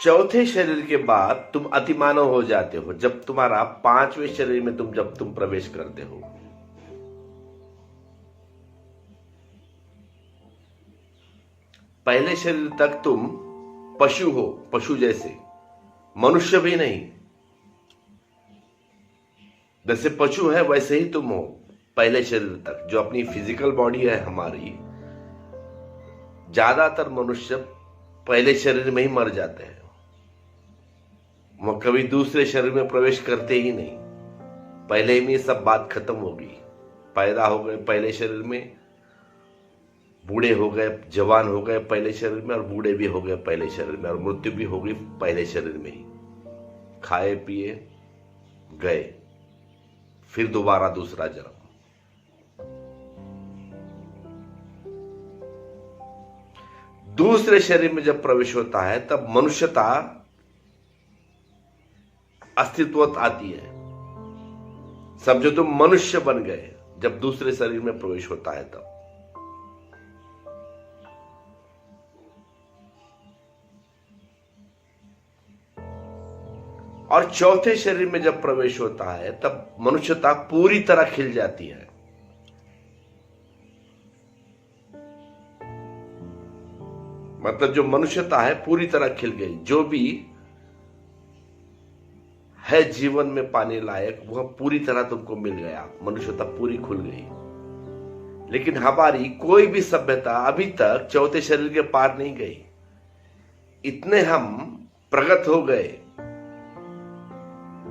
चौथे शरीर के बाद तुम अतिमानव हो जाते हो जब तुम्हारा पांचवें शरीर में जब तुम प्रवेश करते हो। पहले शरीर तक तुम पशु हो, पशु जैसे, मनुष्य भी नहीं। जैसे पशु है वैसे ही तुम हो पहले शरीर तक, जो अपनी फिजिकल बॉडी है हमारी। ज्यादातर मनुष्य पहले शरीर में ही मर जाते हैं, वो कभी दूसरे शरीर में प्रवेश करते ही नहीं। पहले में सब बात खत्म होगी। पैदा हो गए पहले शरीर में, बूढ़े हो गए, जवान हो गए पहले शरीर में, और बूढ़े भी हो गए पहले शरीर में, और मृत्यु भी हो गई पहले शरीर में ही। खाए पिए गए, फिर दोबारा दूसरा जन्म। दूसरे शरीर में जब प्रवेश होता है तब मनुष्यता अस्तित्व आती है। समझो तुम मनुष्य बन गए जब दूसरे शरीर में प्रवेश होता है तब। और चौथे शरीर में जब प्रवेश होता है तब मनुष्यता पूरी तरह खिल जाती है। मतलब जो मनुष्यता है पूरी तरह खिल गई। जो भी है जीवन में पाने लायक वह पूरी तरह तुमको मिल गया, मनुष्यता पूरी खुल गई। लेकिन हमारी कोई भी सभ्यता अभी तक चौथे शरीर के पार नहीं गई। इतने हम प्रगत हो गए,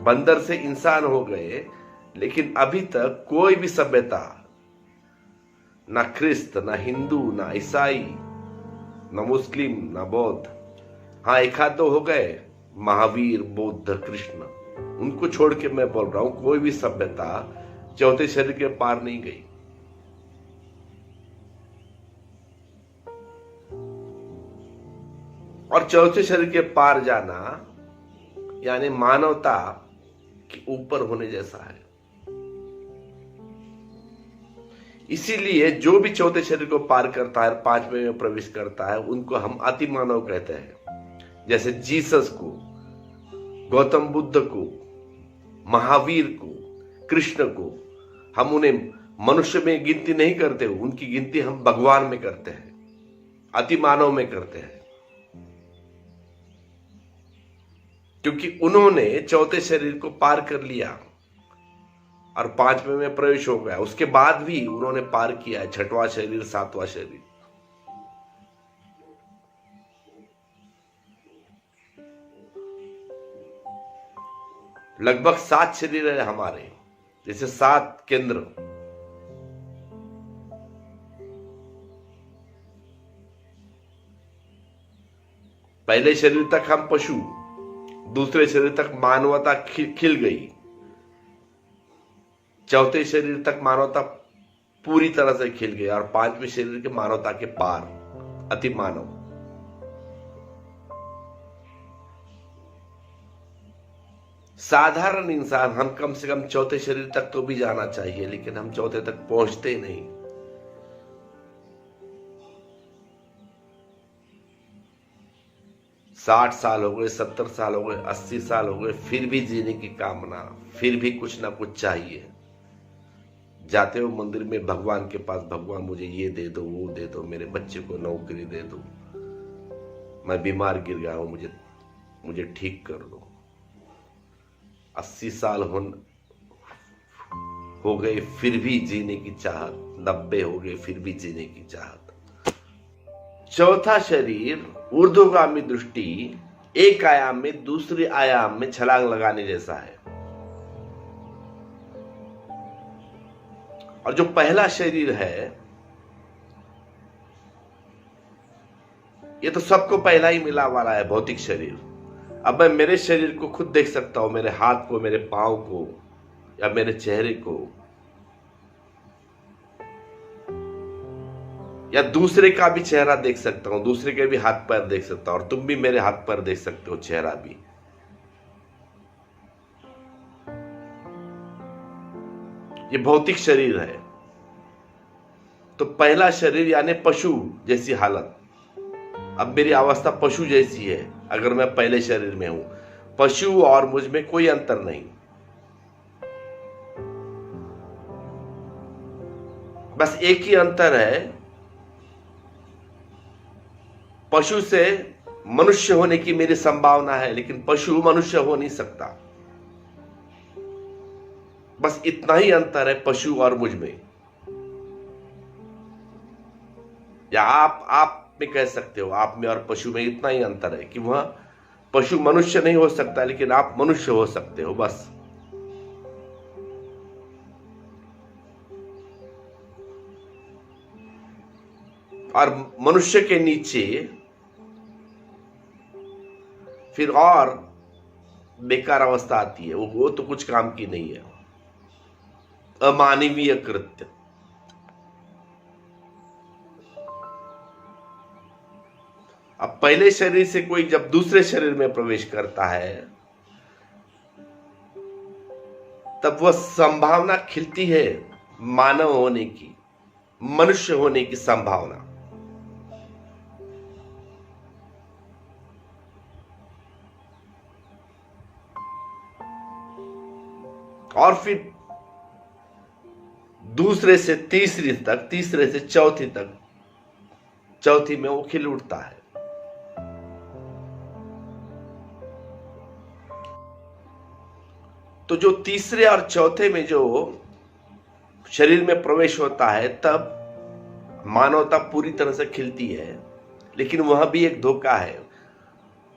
बंदर से इंसान हो गए, लेकिन अभी तक कोई भी सभ्यता, ना ख्रिस्त, ना हिंदू, ना ईसाई, ना मुस्लिम, ना बौद्ध, हाँ एक आध दो हो गए, महावीर, बुद्ध, कृष्ण, उनको छोड़ के मैं बोल रहा हूं कोई भी सभ्यता चौथे शरीर के पार नहीं गई। और चौथे शरीर के पार जाना यानी मानवता के ऊपर होने जैसा है। इसीलिए जो भी चौथे शरीर को पार करता है, पांचवें में प्रवेश करता है, उनको हम अति मानव कहते हैं। जैसे जीसस को, गौतम बुद्ध को, महावीर को, कृष्ण को हम उन्हें मनुष्य में गिनती नहीं करते, उनकी गिनती हम भगवान में करते हैं, अति मानव में करते हैं। क्योंकि उन्होंने चौथे शरीर को पार कर लिया और पांचवें में प्रवेश हो गया। उसके बाद भी उन्होंने पार किया है छठवां शरीर, सातवां शरीर। लगभग 7 शरीर है हमारे, जैसे 7 केंद्र। पहले शरीर तक हम पशु, दूसरे शरीर तक मानवता खिल गई, चौथे शरीर तक मानवता पूरी तरह से खिल गई, और पांचवें शरीर के मानवता के पार, अति मानव। साधारण इंसान हम कम से कम चौथे शरीर तक तो भी जाना चाहिए, लेकिन हम चौथे तक पहुंचते ही नहीं। साठ साल हो गए, 70 साल हो गए, 80 साल हो गए, फिर भी जीने की कामना, फिर भी कुछ ना कुछ चाहिए। जाते हो मंदिर में भगवान के पास, भगवान मुझे ये दे दो, वो दे दो, मेरे बच्चे को नौकरी दे दो, मैं बीमार गिर गया हूं, मुझे ठीक कर दो। 80 साल हो गए फिर भी जीने की चाहत, 90 हो गए फिर भी जीने की चाहत। चौथा शरीर ऊर्ध्वगामी दृष्टि, एक आयाम में दूसरे आयाम में छलांग लगाने जैसा है। और जो पहला शरीर है ये तो सबको पहला ही मिला वाला है, भौतिक शरीर। अब मैं मेरे शरीर को खुद देख सकता हूं, मेरे हाथ को, मेरे पांव को, या मेरे चेहरे को, या दूसरे का भी चेहरा देख सकता हूं, दूसरे के भी हाथ पैर देख सकता हूं, और तुम भी मेरे हाथ पैर देख सकते हो, चेहरा भी। ये भौतिक शरीर है। तो पहला शरीर यानी पशु जैसी हालत, अब मेरी अवस्था पशु जैसी है अगर मैं पहले शरीर में हूं। पशु और मुझ में कोई अंतर नहीं, बस एक ही अंतर है, पशु से मनुष्य होने की मेरी संभावना है, लेकिन पशु मनुष्य हो नहीं सकता। बस इतना ही अंतर है पशु और मुझ में। या आप में कह सकते हो, आप में और पशु में इतना ही अंतर है कि वह पशु मनुष्य नहीं हो सकता, लेकिन आप मनुष्य हो सकते हो, बस। और मनुष्य के नीचे फिर और बेकार अवस्था आती है, वो तो कुछ काम की नहीं है, अमानवीय कृत्य। अब पहले शरीर से कोई जब दूसरे शरीर में प्रवेश करता है तब वह संभावना खिलती है मानव होने की, मनुष्य होने की संभावना। और फिर दूसरे से तीसरी तक, तीसरे से चौथी तक, चौथी में वो खिल उठता है। तो जो तीसरे और चौथे में जो शरीर में प्रवेश होता है तब मानवता पूरी तरह से खिलती है, लेकिन वह भी एक धोखा है।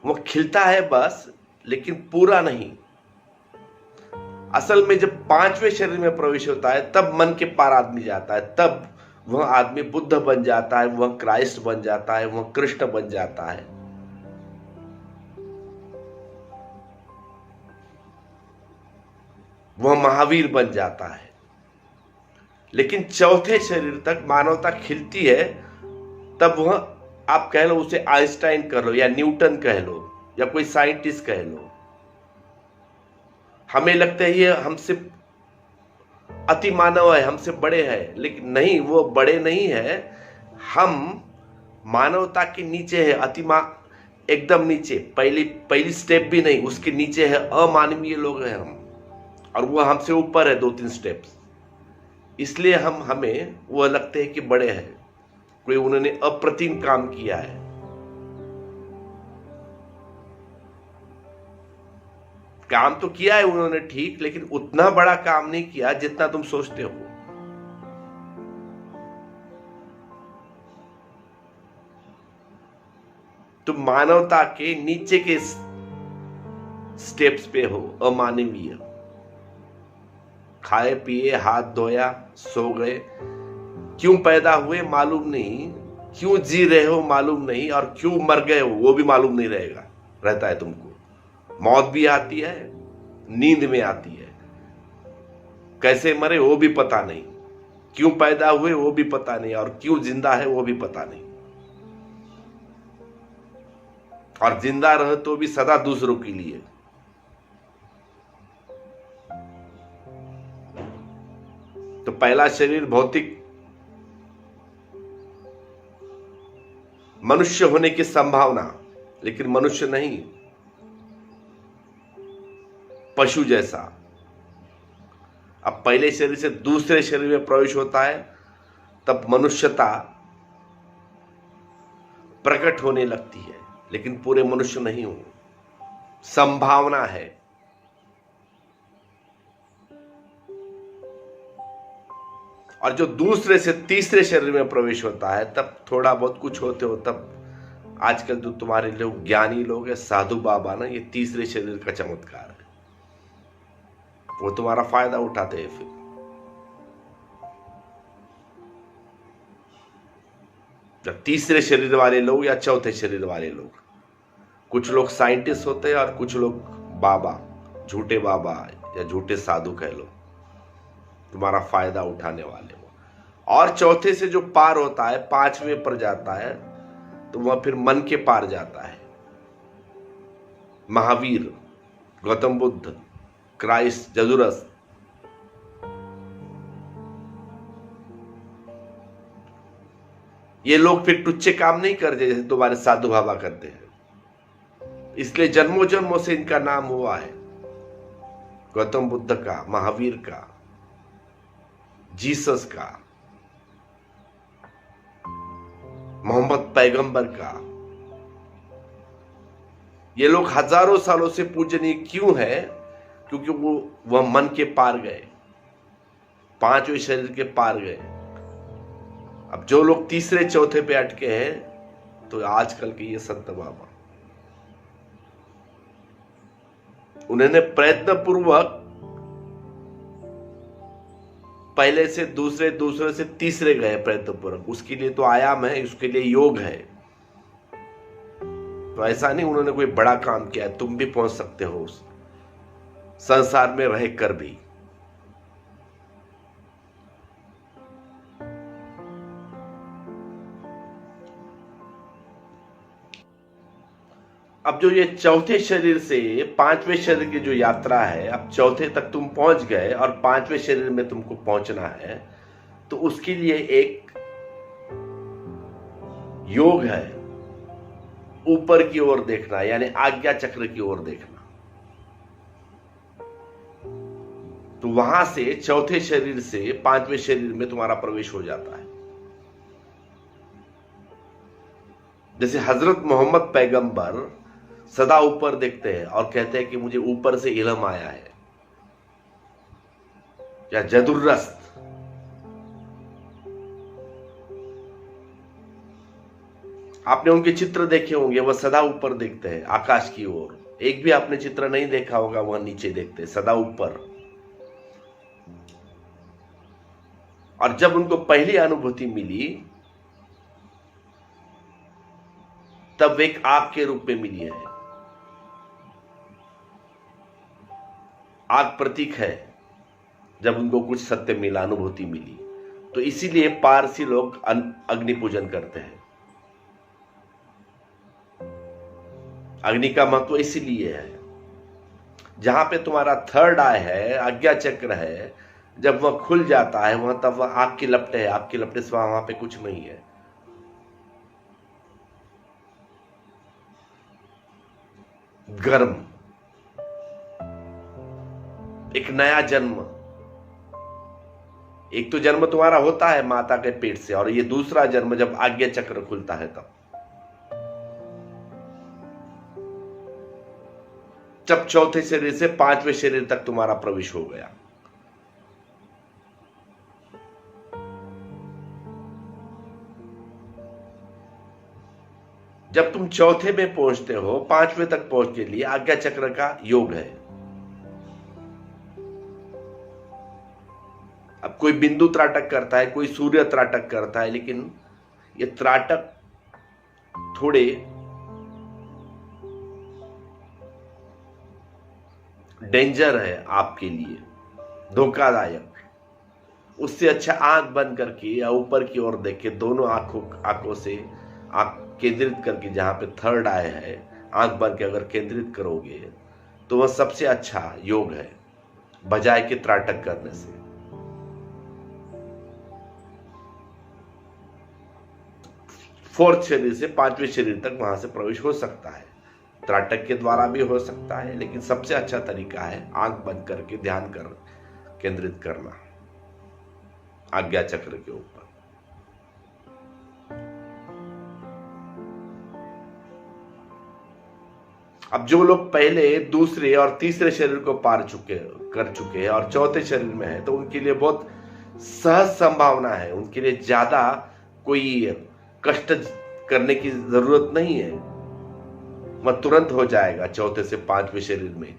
वह खिलता है बस, लेकिन पूरा नहीं। असल में जब पांचवें शरीर में प्रवेश होता है तब मन के पार आदमी जाता है, तब वह आदमी बुद्ध बन जाता है, वह क्राइस्ट बन जाता है, वह कृष्ण बन जाता है। वह महावीर बन जाता है। लेकिन चौथे शरीर तक मानवता खिलती है, तब वह, आप कह लो उसे आइंस्टाइन कह लो या न्यूटन कह लो या कोई साइंटिस्ट कह लो। हमें लगता है ये हमसे अति मानव है, हमसे बड़े हैं, लेकिन नहीं, वो बड़े नहीं है। हम मानवता के नीचे है, एकदम नीचे, पहली स्टेप भी नहीं, उसके नीचे है, अमानवीय लोग हैं हम, और वो हमसे ऊपर है 2-3 स्टेप्स। इसलिए हमें वो लगते हैं कि बड़े हैं, कोई उन्होंने अप्रतिम काम किया है। काम तो किया है उन्होंने ठीक, लेकिन उतना बड़ा काम नहीं किया जितना तुम सोचते हो। तुम मानवता के नीचे के स्टेप्स पे हो, अमानवीय। खाए पिए, हाथ धोया, सो गए, क्यों पैदा हुए मालूम नहीं, क्यों जी रहे हो मालूम नहीं, और क्यों मर गए हो वो भी मालूम नहीं रहता है तुमको। मौत भी आती है, नींद में आती है, कैसे मरे वो भी पता नहीं, क्यों पैदा हुए वो भी पता नहीं, और क्यों जिंदा है वो भी पता नहीं। और जिंदा रहे तो भी सदा दूसरों के लिए। तो पहला शरीर भौतिक मनुष्य होने की संभावना, लेकिन मनुष्य नहीं, पशु जैसा। अब पहले शरीर से दूसरे शरीर में प्रवेश होता है तब मनुष्यता प्रकट होने लगती है, लेकिन पूरे मनुष्य नहीं हूं, संभावना है। और जो दूसरे से तीसरे शरीर में प्रवेश होता है तब थोड़ा बहुत कुछ होते हो। तब आजकल जो तुम्हारे लोग ज्ञानी लोग हैं, साधु बाबा ना, ये तीसरे शरीर का चमत्कार है, वो तुम्हारा फायदा उठाते हैं। फिर जब तीसरे शरीर वाले लोग या चौथे शरीर वाले लोग, कुछ लोग साइंटिस्ट होते हैं और कुछ लोग बाबा, झूठे बाबा या झूठे साधु कह लो, तुम्हारा फायदा उठाने वाले हो। और चौथे से जो पार होता है, पांचवें पर जाता है, तो वह फिर मन के पार जाता है। महावीर, गौतम बुद्ध, क्राइस्ट, जजुरस, ये लोग फिर टुच्चे काम नहीं करते जैसे तुम्हारे साधु बाबा करते हैं, इसलिए जन्मों जन्मों से इनका नाम हुआ है। गौतम बुद्ध का, महावीर का, जीसस का, मोहम्मद पैगंबर का। ये लोग हजारों सालों से पूजनीय क्यों है? क्योंकि वह मन के पार गए, पांचवें शरीर के पार गए। अब जो लोग तीसरे चौथे पे अटके हैं, तो आजकल के ये संत बाबा, उन्होंने प्रयत्न पूर्वक पहले से दूसरे, दूसरे से तीसरे गए प्रयत्न पूर्वक। उसके लिए तो आयाम है, उसके लिए योग है। तो ऐसा नहीं उन्होंने कोई बड़ा काम किया है, तुम भी पहुंच सकते हो उस संसार में रह कर भी। अब जो ये चौथे शरीर से पांचवें शरीर की जो यात्रा है, अब चौथे तक तुम पहुंच गए और पांचवें शरीर में तुमको पहुंचना है, तो उसके लिए एक योग है, ऊपर की ओर देखना, यानी आज्ञा चक्र की ओर देखना। तो वहां से चौथे शरीर से पांचवें शरीर में तुम्हारा प्रवेश हो जाता है। जैसे हजरत मोहम्मद पैगंबर सदा ऊपर देखते हैं और कहते हैं कि मुझे ऊपर से इल्म आया है, या जदुर्रस्त। आपने उनके चित्र देखे होंगे, वह सदा ऊपर देखते हैं आकाश की ओर। एक भी आपने चित्र नहीं देखा होगा वह नीचे देखते, सदा ऊपर। और जब उनको पहली अनुभूति मिली, तब एक आग के रूप में मिली है। आग प्रतीक है जब उनको कुछ सत्य मिला, अनुभूति मिली। तो इसीलिए पारसी लोग अग्नि पूजन करते हैं। अग्नि का महत्व इसीलिए है, जहां पे तुम्हारा थर्ड आई है, आज्ञा चक्र है, जब वह खुल जाता है वहां, तब वह आग की लपटे है। आग की लपटे से वहां पे कुछ नहीं है। गर्म, एक नया जन्म। एक तो जन्म तुम्हारा होता है माता के पेट से, और ये दूसरा जन्म जब आज्ञा चक्र खुलता है तब। जब चौथे शरीर से पांचवें शरीर तक तुम्हारा प्रवेश हो गया। जब तुम चौथे में पहुंचते हो, पांचवें तक पहुंच के लिए आज्ञा चक्र का योग है। अब कोई बिंदु त्राटक करता है, कोई सूर्य त्राटक करता है, लेकिन ये त्राटक थोड़े डेंजर है आपके लिए, धोखादायक। उससे अच्छा आंख बंद करके या ऊपर की ओर देख के, दोनों आंखों से आंख केंद्रित करके, जहां पे थर्ड आई है, आंख बंद के अगर केंद्रित करोगे तो वह सबसे अच्छा योग है, बजाय के त्राटक करने से। फोर्थ शरीर से पांचवें शरीर तक वहां से प्रवेश हो सकता है, त्राटक के द्वारा भी हो सकता है, लेकिन सबसे अच्छा तरीका है आंख बंद करके ध्यान कर केंद्रित करना आज्ञा चक्र के ऊपर। अब जो लोग पहले, दूसरे और तीसरे शरीर को कर चुके हैं और चौथे शरीर में है, तो उनके लिए बहुत सहज संभावना है, उनके लिए ज्यादा कोई कष्ट करने की जरूरत नहीं है। वह तुरंत हो जाएगा चौथे से पांचवें शरीर में।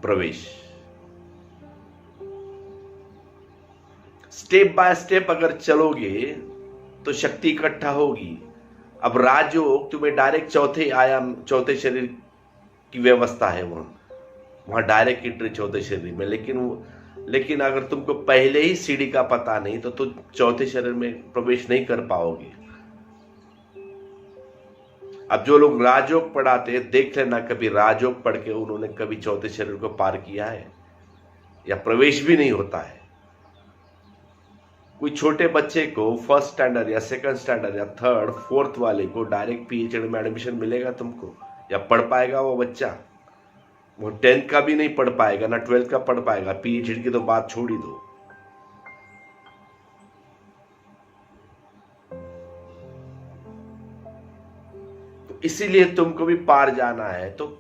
प्रवेश स्टेप बाय स्टेप अगर चलोगे तो शक्ति इकट्ठा होगी। अब राजयोग तुम्हें डायरेक्ट चौथे शरीर की व्यवस्था है, वहां डायरेक्ट एंट्री चौथे शरीर में। लेकिन अगर तुमको पहले ही सीढ़ी का पता नहीं, तो तुम चौथे शरीर में प्रवेश नहीं कर पाओगे। अब जो लोग राजयोग पढ़ाते हैं, देख लेना कभी राजयोग पढ़ के उन्होंने कभी चौथे शरीर को पार किया है। या प्रवेश भी नहीं होता है। कोई छोटे बच्चे को फर्स्ट स्टैंडर्ड या सेकंड स्टैंडर्ड या थर्ड फोर्थ वाले को डायरेक्ट पीएचडी में एडमिशन मिलेगा तुमको? या पढ़ पाएगा वो बच्चा? वो 10th का भी नहीं पढ़ पाएगा, ना 12th का पढ़ पाएगा, पीएचडी की तो बात छोड़ ही दो। तो इसीलिए तुमको भी पार जाना है तो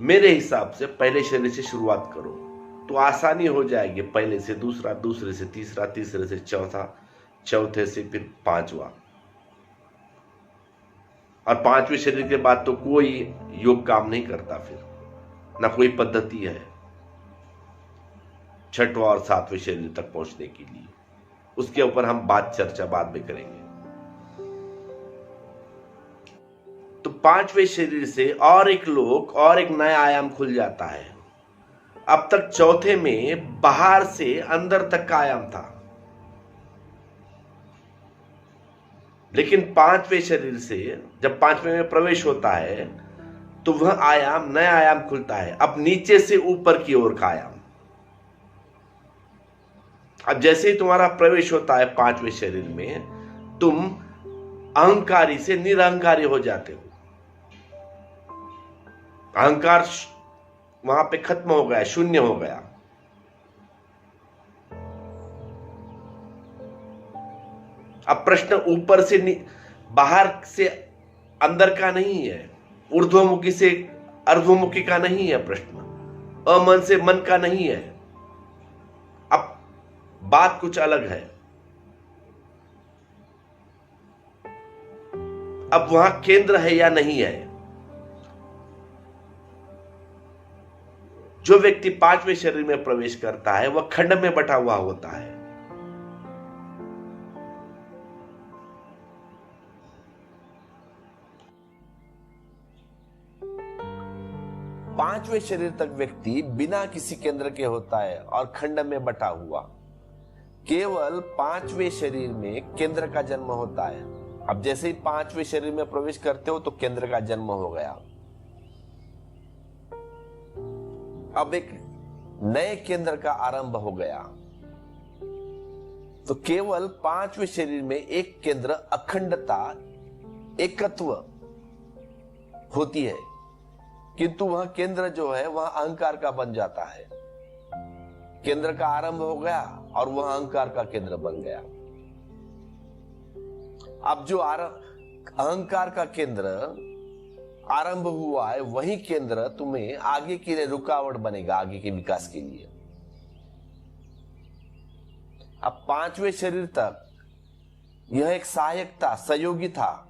मेरे हिसाब से पहले शरीर से शुरुआत करो तो आसानी हो जाएगी। पहले से दूसरा, दूसरे से तीसरा, तीसरे से चौथा, चौथे से फिर पांचवा, और पांचवें शरीर के बाद तो कोई योग काम नहीं करता, फिर ना कोई पद्धति है छठवां और सातवें शरीर तक पहुंचने के लिए। उसके ऊपर हम चर्चा बाद में करेंगे। तो पांचवें शरीर से और एक लोक और एक नया आयाम खुल जाता है। अब तक चौथे में बाहर से अंदर तक का आयाम था, लेकिन पांचवें शरीर से जब पांचवें में प्रवेश होता है तो वह आयाम, नया आयाम खुलता है। अब नीचे से ऊपर की ओर का आयाम। अब जैसे ही तुम्हारा प्रवेश होता है पांचवें शरीर में, तुम अहंकारी से निरहंकारी हो जाते हो। अहंकार वहां पे खत्म हो गया, शून्य हो गया। अब प्रश्न ऊपर से बाहर से अंदर का नहीं है, ऊर्ध्वमुखी से अर्धमुखी का नहीं है प्रश्न, अमन से मन का नहीं है। अब बात कुछ अलग है। अब वहां केंद्र है या नहीं है? जो व्यक्ति पांचवें शरीर में प्रवेश करता है वह खंड में बटा हुआ होता है। पांचवें शरीर तक व्यक्ति बिना किसी केंद्र के होता है और खंड में बटा हुआ। केवल पांचवें शरीर में केंद्र का जन्म होता है। अब जैसे ही पांचवें शरीर में प्रवेश करते हो तो केंद्र का जन्म हो गया। अब एक नए केंद्र का आरंभ हो गया। तो केवल पांचवें शरीर में एक केंद्र, अखंडता, एकत्व होती है, किंतु वह केंद्र जो है वह अहंकार का बन जाता है। केंद्र का आरंभ हो गया और वह अहंकार का केंद्र बन गया। अब जो अहंकार का केंद्र आरंभ हुआ है वही केंद्र तुम्हें आगे के लिए रुकावट बनेगा, आगे के विकास के लिए। अब पांचवें शरीर तक यह एक सहायक था, सहयोगी था,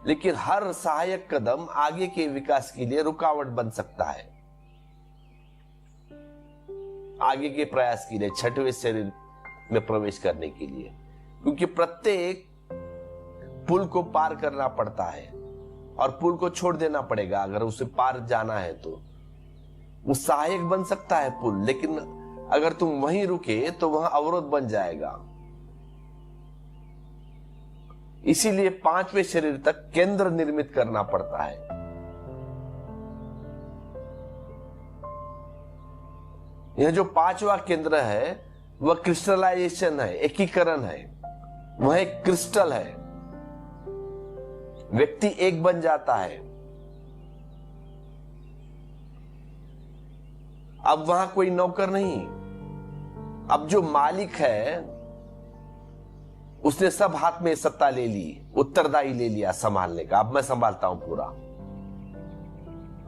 लेकिन हर सहायक कदम आगे के विकास के लिए रुकावट बन सकता है। आगे के प्रयास के लिए, छठवें शरीर में प्रवेश करने के लिए, क्योंकि प्रत्येक पुल को पार करना पड़ता है और पुल को छोड़ देना पड़ेगा अगर उसे पार जाना है। तो वो सहायक बन सकता है पुल, लेकिन अगर तुम वहीं रुके तो वह अवरोध बन जाएगा। इसीलिए पांचवें शरीर तक केंद्र निर्मित करना पड़ता है। यह जो पांचवा केंद्र है वह क्रिस्टलाइजेशन है, एकीकरण है। वह एक क्रिस्टल है, व्यक्ति एक बन जाता है। अब वहां कोई नौकर नहीं, अब जो मालिक है उसने सब हाथ में सत्ता ले ली, उत्तरदायी ले लिया संभालने का। अब मैं संभालता हूं पूरा।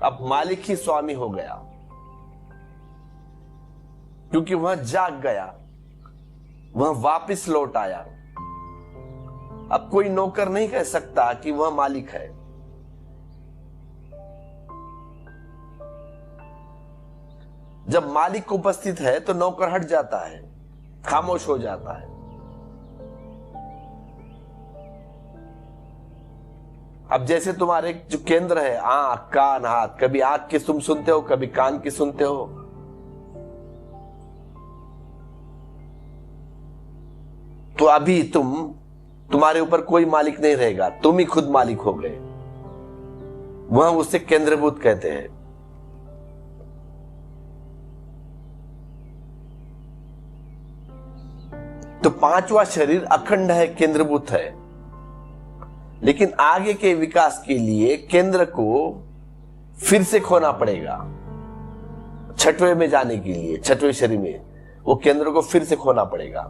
अब मालिक ही स्वामी हो गया, क्योंकि वह जाग गया, वह वापस लौट आया। अब कोई नौकर नहीं कह सकता कि वह मालिक है। जब मालिक उपस्थित है तो नौकर हट जाता है, खामोश हो जाता है। अब जैसे तुम्हारे जो केंद्र है, आंख, कान, हाथ, कभी आंख की तुम सुनते हो, कभी कान की सुनते हो। तो अभी तुम्हारे ऊपर कोई मालिक नहीं रहेगा, तुम ही खुद मालिक हो गए। वह उसे केंद्रभूत कहते हैं। तो पांचवा शरीर अखंड है, केंद्रभूत है, लेकिन आगे के विकास के लिए केंद्र को फिर से खोना पड़ेगा। छठवें में जाने के लिए, छठवें शरीर में वो केंद्र को फिर से खोना पड़ेगा।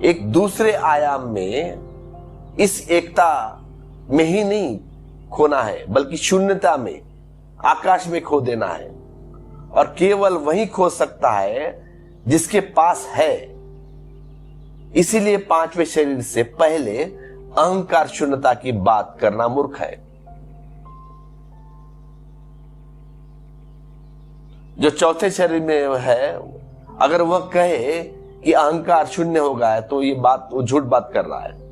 एक दूसरे आयाम में इस एकता में ही नहीं खोना है, बल्कि शून्यता में, आकाश में खो देना है। और केवल वही खो सकता है जिसके पास है। इसीलिए पांचवें शरीर से पहले अहंकार शून्यता की बात करना मूर्ख है। जो चौथे शरीर में है, अगर वह कहे कि अहंकार शून्य हो गया है, तो ये बात, वो झूठ बात कर रहा है।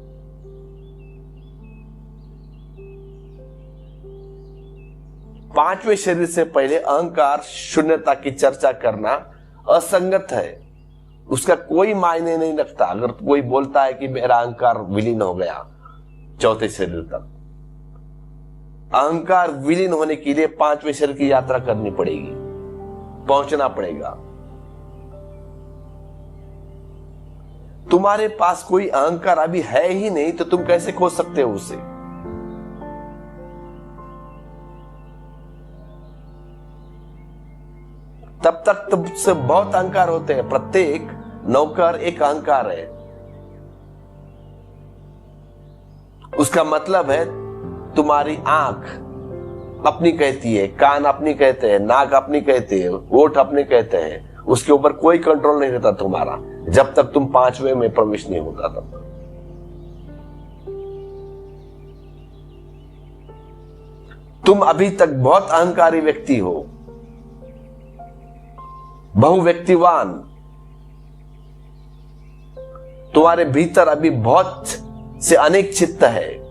पांचवें शरीर से पहले अहंकार शून्यता की चर्चा करना असंगत है। उसका कोई मायने नहीं रखता। अगर कोई बोलता है कि मेरा अहंकार विलीन हो गया चौथे शरीर तक, अहंकार विलीन होने के लिए पांचवें शरीर की यात्रा करनी पड़ेगी, पहुंचना पड़ेगा। तुम्हारे पास कोई अहंकार अभी है ही नहीं, तो तुम कैसे खो सकते हो उसे? तब तक तुमसे बहुत अहंकार होते हैं। प्रत्येक नौकर एक अहंकार है। उसका मतलब है तुम्हारी आंख अपनी कहती है, कान अपनी कहते हैं, नाक अपनी कहते हैं, ओठ अपने कहते हैं। उसके ऊपर कोई कंट्रोल नहीं रहता तुम्हारा, जब तक तुम पांचवें में प्रवेश नहीं होता तब। तुम अभी तक बहुत अहंकारी व्यक्ति हो, बहुव्यक्तिवान। तुम्हारे भीतर अभी बहुत से अनेक चित्त है।